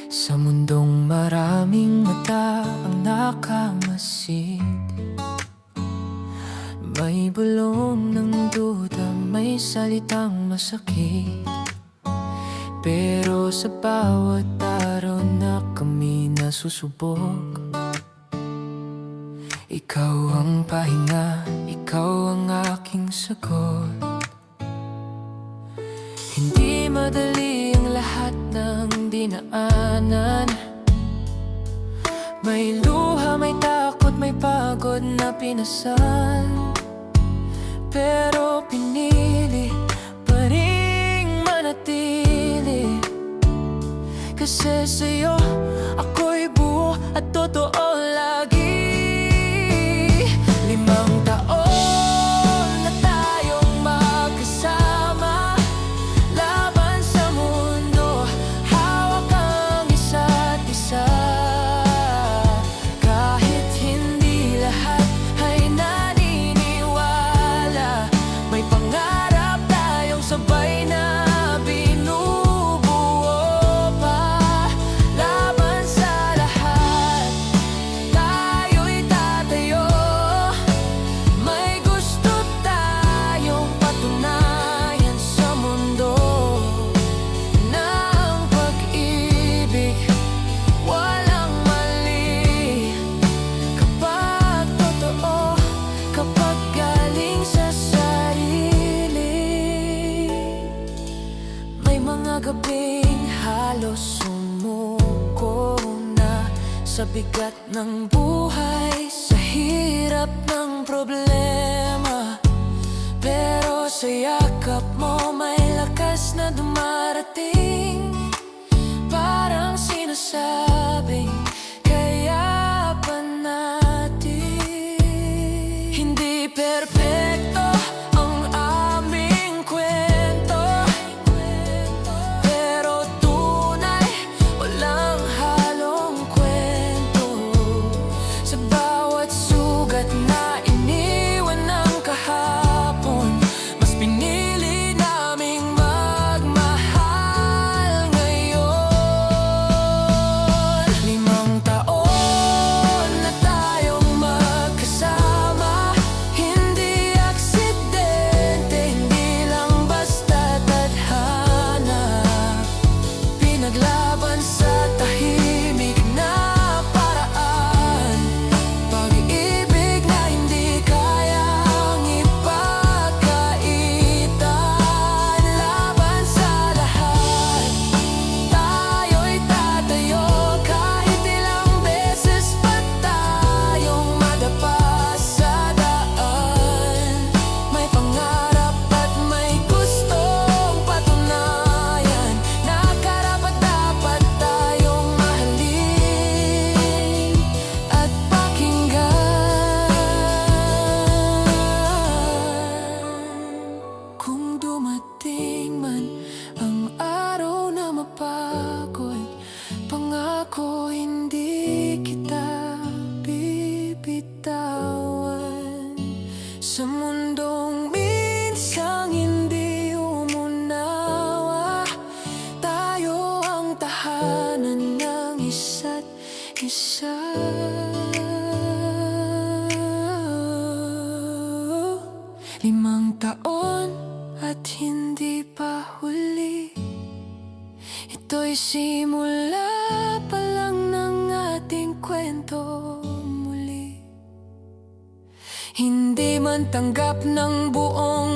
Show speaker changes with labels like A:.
A: Sa mundong maraming mata ang nakamasid, may bulong ng duda, may salitang masakit. Pero sa bawat araw na kami nasusubok, ikaw ang pahinga, ikaw ang aking sagot. Hindi madali ang lahat ng dinaanan. May luha, may takot, may pagod na pinasan. Pero pinili pa ring manatili, kasi sa'yo ako'y buo at totoo lagi. 5 taon na tayong magkasama, laban sa mundo, hawak ang isa't isa. Kahit hindi lahat ay naniniwala, may pangarap tayong sabay na binubuo pa. Laban sa lahat, tayo'y tatayo. May gusto tayong patunayan sa mundo, na ang pag-ibig walang mali. Kapag totoo, kapag galing sa sarili. May mga gabing halos sumuko na sa bigat ng buhay, sa hirap ng problema. Pero sa yakap mo may lakas na dumarating, parang sinasabing kaya pa natin. Hindi perpekto ang aming kwento, pero tunay, walang halong kwento. Sa bawat sugat na iniwan ng kahapon, mas pinili naming magmahal ngayon. 5 taon na tayong magkasama, hindi aksidente, hindi lang basta tadhana. Pinaglaban sa tahimik na paraan, pag-ibig na hindi kayang ipagkaitan. Laban sa lahat, tayo'y tatayo. Kahit ilang beses pa tayong madapa sa daan, may pangarap at may gustong patunayan, na karapat-dapat tayong mahalin at pakinggan. Kung dumating man ang araw na mapagod, pangako hindi kita bibitawan. Sa mundong minsang hindi umunawa, tayo ang tahanan ng isa't isa. 5 taon at hindi pa huli, ito'y simula pa lang ng ating kwento muli. Hindi man tanggap ng buong